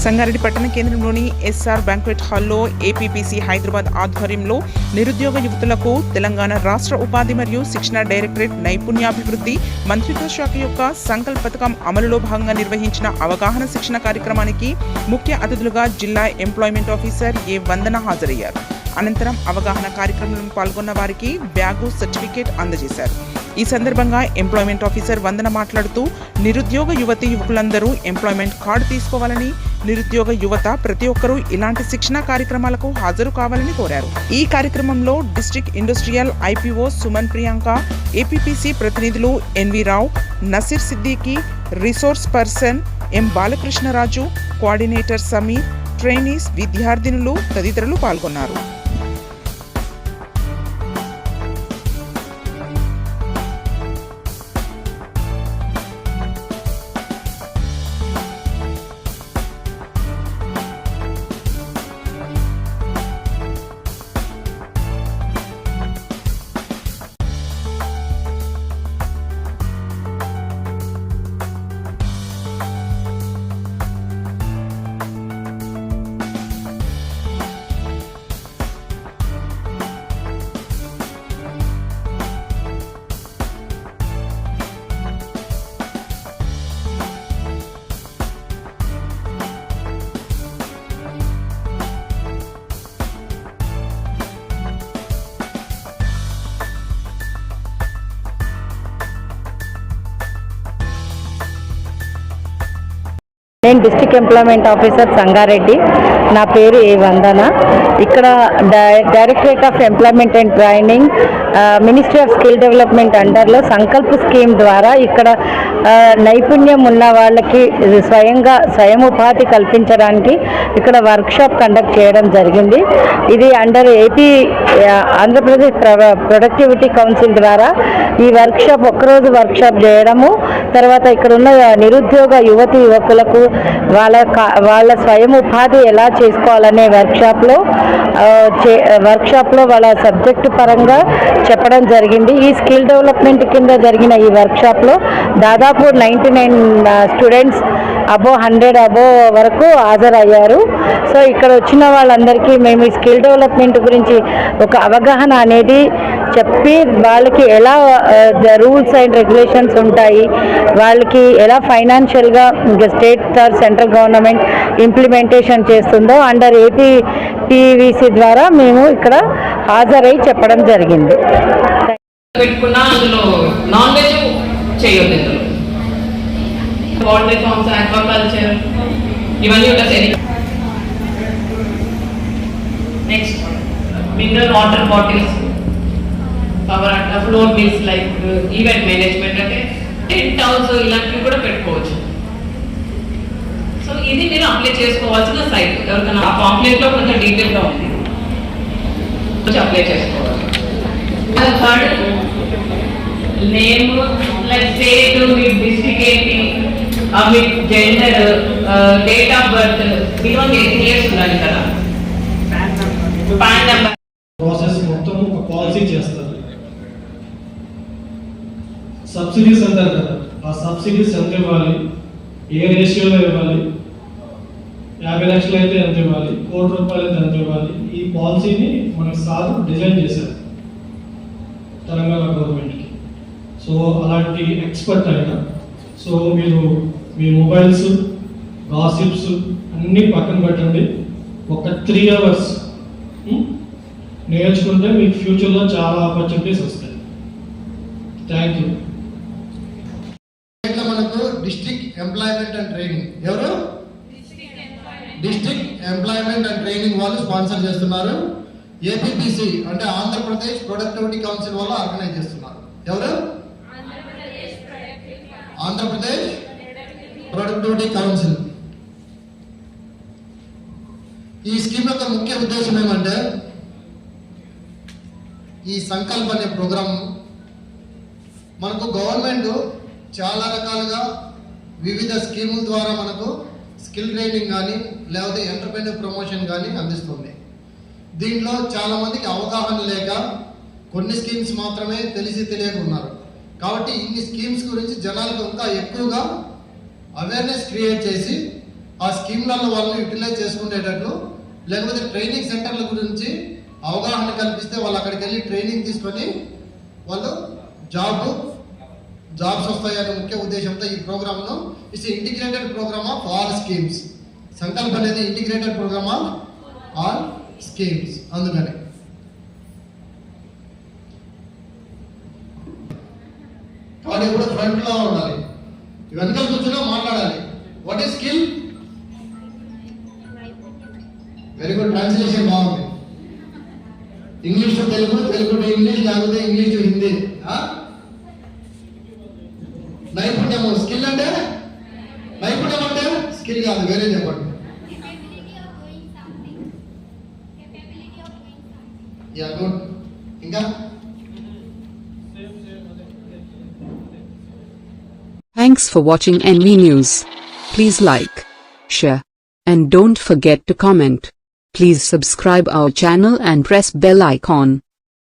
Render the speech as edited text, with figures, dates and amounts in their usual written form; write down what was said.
సంగారెడ్డి పట్టణ కేంద్రంలోని SR banquet హాల్లో ఏపీపీసీ హైదరాబాద్ ఆధ్వర్యంలో నిరుద్యోగ యువతులకు తెలంగాణ రాష్ట్ర ఉపాధి మరియు శిక్షణ డైరెక్టరేట్ నైపుణ్యాభివృద్ధి మంత్రిత్వ శాఖ యొక్క సంకల్ప పథకం అమలులో భాగంగా నిర్వహించిన అవగాహన శిక్షణ కార్యక్రమానికి ముఖ్య అతిథులుగా జిల్లా ఎంప్లాయ్మెంట్ ఆఫీసర్ ఏ వందన హాజరయ్యారు. అనంతరం అవగాహన కార్యక్రమంలో పాల్గొన్న వారికి బ్యాగు, సర్టిఫికేట్ అందజేశారు. ఈ సందర్భంగా ఎంప్లాయ్మెంట్ ఆఫీసర్ వందన మాట్లాడుతూ నిరుద్యోగ యువకులందరూ ఎంప్లాయ్మెంట్ కార్డు తీసుకోవాలని, నిరుద్యోగ యువత ప్రతి ఒక్కరూ ఇలాంటి శిక్షణ కార్యక్రమాలకు హాజరు కావాలని కోరారు. ఈ కార్యక్రమంలో district industrial IPO Suman Priyanka, APPC ప్రతినిధులు ఎన్వి రావు, నసీర్ సిద్దికి, రిసోర్స్ పర్సన్ ఎం బాలకృష్ణరాజు, కోఆర్డినేటర్ సమీర్, ట్రైనీస్, విద్యార్థినులు తదితరులు పాల్గొన్నారు. నేను డిస్ట్రిక్ట్ ఎంప్లాయ్మెంట్ ఆఫీసర్ సంగారెడ్డి. నా పేరు ఏ వందన. ఇక్కడ directorate of employment and training, ministry of skill development అండర్లో సంకల్ప స్కీమ్ ద్వారా ఇక్కడ నైపుణ్యం ఉన్న వాళ్ళకి స్వయం ఉపాధి కల్పించడానికి ఇక్కడ వర్క్షాప్ కండక్ట్ చేయడం జరిగింది. ఇది under AP Andhra Pradesh productivity council ద్వారా ఈ వర్క్షాప్ ఒక్కరోజు వర్క్షాప్ చేయడము, తర్వాత ఇక్కడ ఉన్న నిరుద్యోగ యువకులకు వాళ్ళ స్వయం ఉపాధి ఎలా చేసుకోవాలనే వర్క్షాప్లో వాళ్ళ సబ్జెక్టు పరంగా చెప్పడం జరిగింది. ఈ స్కిల్ డెవలప్మెంట్ కింద జరిగిన ఈ వర్క్షాప్లో దాదాపు 99 స్టూడెంట్స్ 100 వరకు హాజరయ్యారు. సో ఇక్కడ వచ్చిన వాళ్ళందరికీ మేము ఈ స్కిల్ డెవలప్మెంట్ గురించి ఒక అవగాహన అనేది చెప్పి వాళ్ళకి ఎలా రూల్స్ అండ్ రెగ్యులేషన్స్ ఉంటాయి, వాళ్ళకి ఎలా ఫైనాన్షియల్గా state or central government implementation చేస్తుందో అండర్ ఏపీపీవీసీ ద్వారా మేము ఇక్కడ హాజరై చెప్పడం జరిగింది. వాటర్ ఫార్మ్స్, ఆక్వాకల్చర్ ఇవన్నీ ఉంటాయి. Next mineral water bottles, power అట్లా flour bills, like event management అంటే టెంట్ హౌస్ ఇలాంటివి కూడా పెట్టుకోవచ్చు. సో ఇది మీరు అప్లై చేసుకోవాల్సిన సైట్. ఎవరికైనా ఆ పాంప్లెట్ లో కొంచెం డీటెయిల్ గా ఉంది, అప్లై చేసుకోవాలి. థర్డ్ నేమ్, లైక్ స్టేట్, మీ డిస్ట్రిక్ట్ ఏంటి, మీ జెండర్, డేట్ ఆఫ్ బర్త్, ఇవన్నీ 18 years ఉండాలి కదా. పాన్ నెంబర్ ప్రాసెస్ మొత్తం ఒక పాలసీ చేస్తారు. సబ్సిడీస్ అంటారు కదా, ఆ సబ్సిడీస్ ఎంత ఇవ్వాలి, ఏ రేషియోలో ఇవ్వాలి, 50 లక్షలు అయితే ఎంత ఇవ్వాలి, 1 కోటి రూపాయలు అయితే ఎంత ఇవ్వాలి, ఈ పాలసీని మనకి సార్ డిజైన్ చేశారు తెలంగాణ గవర్నమెంట్కి. సో అలాంటి ఎక్స్పర్ట్ అయినా, సో మీరు మీ మొబైల్స్, గాసిప్స్ అన్నీ పక్కన పెట్టండి. ఒక 3 hours నేర్చుకుంటే మీకు ఫ్యూచర్లో చాలా ఆపర్చునిటీస్ వస్తాయి. Thank you. మనకు డిస్ట్రిక్ట్ ఎంప్లాయ్మెంట్ అండ్ ట్రైనింగ్, ఎవరు డిస్ట్రిక్ట్ ఎంప్లాయ్మెంట్ అండ్ ట్రైనింగ్ వాళ్ళు స్పాన్సర్ చేస్తున్నారు. ఏపీపీసీ అంటే ఆంధ్రప్రదేశ్ ప్రొడక్టివిటీ కౌన్సిల్ వాళ్ళు ఆర్గనైజ్ చేస్తున్నారు. ఎవరు? Andhra Pradesh productivity council. ఈ స్కీమ్ యొక్క ముఖ్య ఉద్దేశం ఏమంటే, ఈ సంకల్ప అనే ప్రోగ్రామ్ మనకు గవర్నమెంట్ చాలా రకాలుగా వివిధ స్కీముల ద్వారా మనకు స్కిల్ ట్రైనింగ్ కానీ లేకపోతే ఎంటర్‌ప్రెన్యూర్ ప్రమోషన్ కానీ అందిస్తుంది. దీంట్లో చాలామందికి అవగాహన లేక కొన్ని స్కీమ్స్ మాత్రమే తెలియక ఉన్నారు. కాబట్టి ఇన్ని స్కీమ్స్ గురించి జనాలకు ఇంకా ఎక్కువగా అవేర్నెస్ క్రియేట్ చేసి ఆ స్కీమ్లలో వాళ్ళు యూటిలైజ్ చేసుకునేటట్లు, లేకపోతే ట్రైనింగ్ సెంటర్ల గురించి అవగాహన కల్పిస్తే వాళ్ళు అక్కడికి వెళ్ళి ట్రైనింగ్ తీసుకొని వాళ్ళు జాబ్స్ వస్తాయనే ముఖ్య ఉద్దేశంతో ఈ ప్రోగ్రామ్ను it's integrated programme of all schemes. Sankalp అనేది integrated programme of all schemes. అందుకని వాడు ఎప్పుడు ఫ్రంట్ లో ఉండాలి, వెనకాల కూర్చొని మాట్లాడాలి. What is skill? Very good, translation బాగుంది. English to Telugu, Telugu to English, లేకపోతే ఇంగ్లీష్ టు హిందీ. నైపుణ్యము స్కిల్ అంటే, నైపుణ్యం అంటే స్కిల్ కాదు, వేరే చెప్పండి. Yeah good. ఇంకా Thanks for watching NV News. Please like, share, and don't forget to comment. Please subscribe our channel and press bell icon.